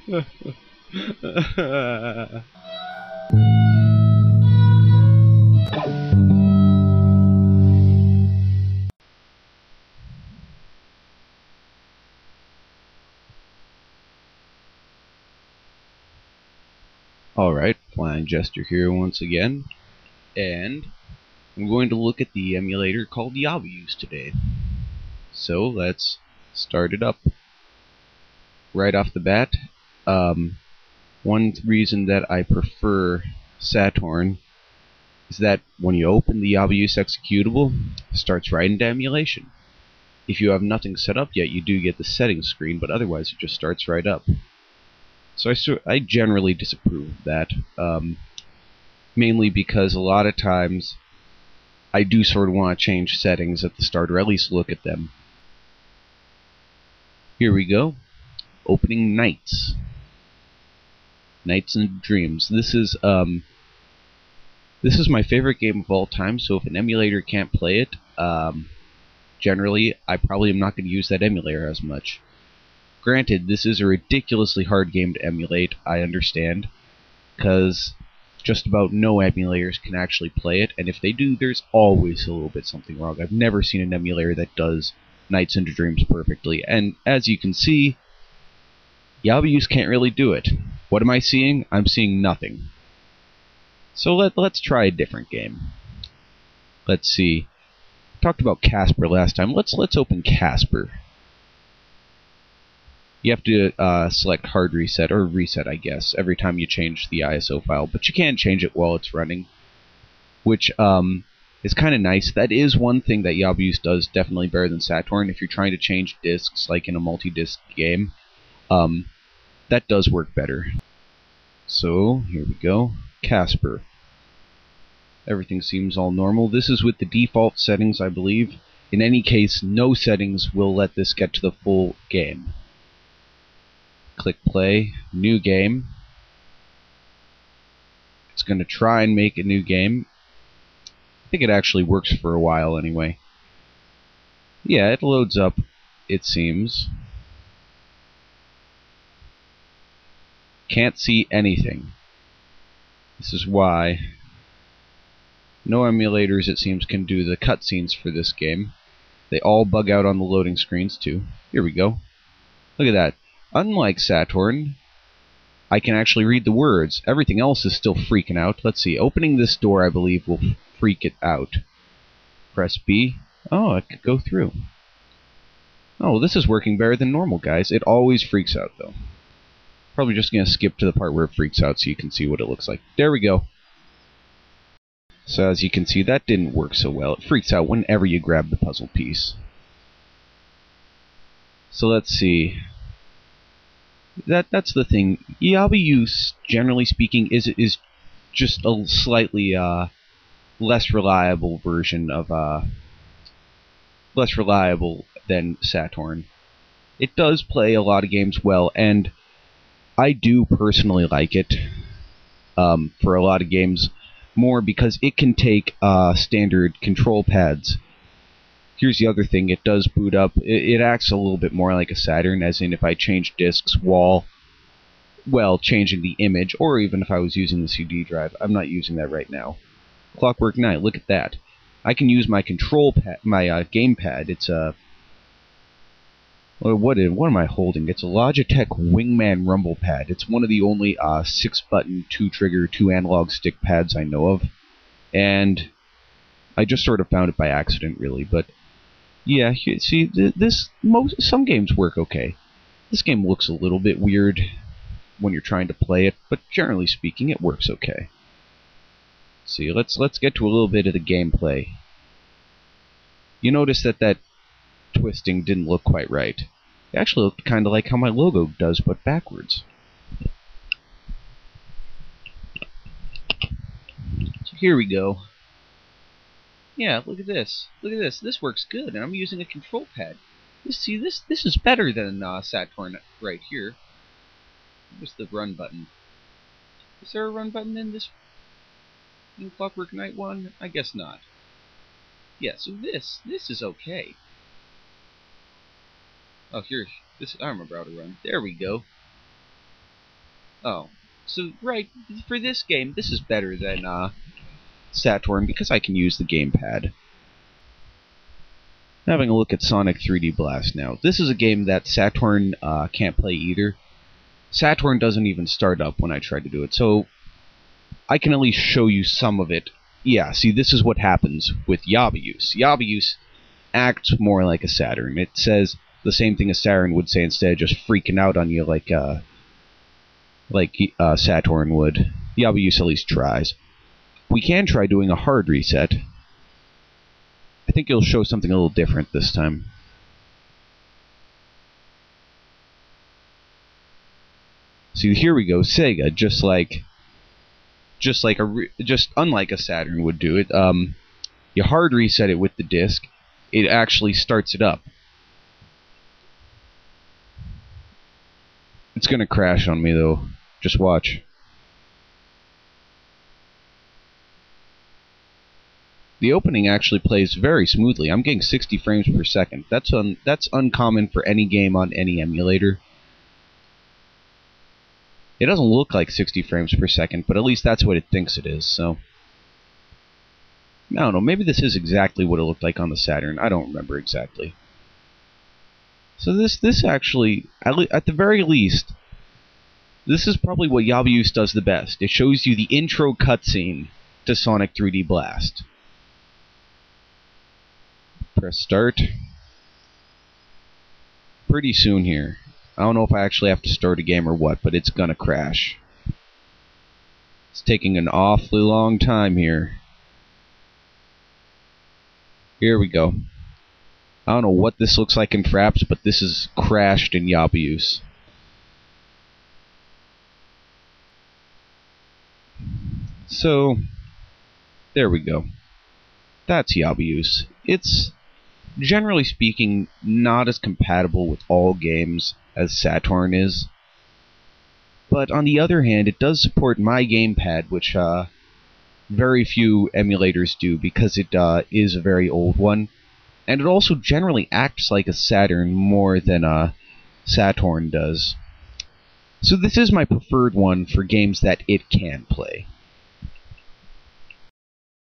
Alright, Flying Jester here once again, and I'm going to look at the emulator called Yabause today. So let's start it up. Right off the bat, one reason that I prefer Satourne is that when you open the Yabause executable, it starts right into emulation. If you have nothing set up yet, you do get the settings screen, but otherwise it just starts right up. So I generally disapprove of that, mainly because a lot of times I do sort of want to change settings at the start, or at least look at them. Here we go. Opening Knights. Knights and Dreams. This is my favorite game of all time, so if an emulator can't play it, generally I probably am not going to use that emulator as much. Granted, this is a ridiculously hard game to emulate, I understand, because just about no emulators can actually play it, and if they do, there's always a little bit something wrong. I've never seen an emulator that does Knights and Dreams perfectly, and as you can see, Yabause can't really do it. What am I seeing? I'm seeing nothing. So let's try a different game. Let's see. Talked about Casper last time. Let's open Casper. You have to select hard reset, or reset, I guess, every time you change the ISO file, but you can change it while it's running, which is kind of nice. That is one thing that Yabause does definitely better than Satourne. If you're trying to change discs, like in a multi-disc game, that does work better. So, here we go. Casper. Everything seems all normal. This is with the default settings, I believe. In any case, no settings will let this get to the full game. Click play, new game. It's going to try and make a new game. I think it actually works for a while anyway. Yeah, it loads up, it seems. Can't see anything. This is why no emulators, it seems, can do the cutscenes for this game. They all bug out on the loading screens too. Here we go. Look at that. Unlike Satourne, I can actually read the words. Everything else is still freaking out. Let's see. Opening this door, I believe, will freak it out. Press B. Oh, it could go through. Oh, this is working better than normal, guys. It always freaks out, though. Probably just going to skip to the part where it freaks out so you can see what it looks like. There we go. So as you can see, that didn't work so well. It freaks out whenever you grab the puzzle piece. So let's see. That's the thing. Yabause, generally speaking, is just a slightly less reliable version of less reliable than Satourne. It does play a lot of games well, and I do personally like it for a lot of games more because it can take standard control pads. Here's the other thing, it does boot up. It acts a little bit more like a Saturn, as in if I change discs while, well, changing the image, or even if I was using the CD drive. I'm not using that right now. Clockwork Knight, look at that. I can use my control pad, my gamepad. It's a... what am I holding? It's a Logitech Wingman Rumblepad. It's one of the only 6-button, 2-trigger, 2-analog stick pads I know of. And I just sort of found it by accident, really, but... yeah, see, some games work okay. This game looks a little bit weird when you're trying to play it, but generally speaking, it works okay. See, let's get to a little bit of the gameplay. You notice that twisting didn't look quite right. It actually looked kind of like how my logo does, but backwards. So here we go. Yeah, look at this. Look at this. This works good, and I'm using a control pad. This is better than Satourne right here. Where's the run button? Is there a run button in this Clockwork Knight one? I guess not. Yeah, so this is okay. Oh, here, I remember how to run. There we go. Oh. So, right, for this game, this is better than Satourne because I can use the gamepad. Having a look at Sonic 3D Blast now. This is a game that Satourne can't play either. Satourne doesn't even start up when I try to do it, so I can at least show you some of it. Yeah, see, this is what happens with Yabause. Yabause acts more like a Saturn. It says the same thing a Saturn would say instead of just freaking out on you like Satourne would. Yabause at least tries. We can try doing a hard reset. I think it'll show something a little different this time. See, here we go. Sega, just unlike a Saturn would do it. You hard reset it with the disc. It actually starts it up. It's gonna crash on me though. Just watch. The opening actually plays very smoothly. I'm getting 60 frames per second. That's uncommon for any game on any emulator. It doesn't look like 60 frames per second, but at least that's what it thinks it is, so... I don't know, maybe this is exactly what it looked like on the Saturn. I don't remember exactly. So this actually, at the very least, this is probably what Yabause does the best. It shows you the intro cutscene to Sonic 3D Blast. Press start. Pretty soon here. I don't know if I actually have to start a game or what, but it's gonna crash. It's taking an awfully long time here. Here we go. I don't know what this looks like in Fraps, but this is crashed in Yabause. So, there we go. That's Yabause. It's, generally speaking, not as compatible with all games as Satourne is. But on the other hand, it does support my gamepad, which very few emulators do because it is a very old one. And it also generally acts like a Saturn more than Satourne does. So this is my preferred one for games that it can play.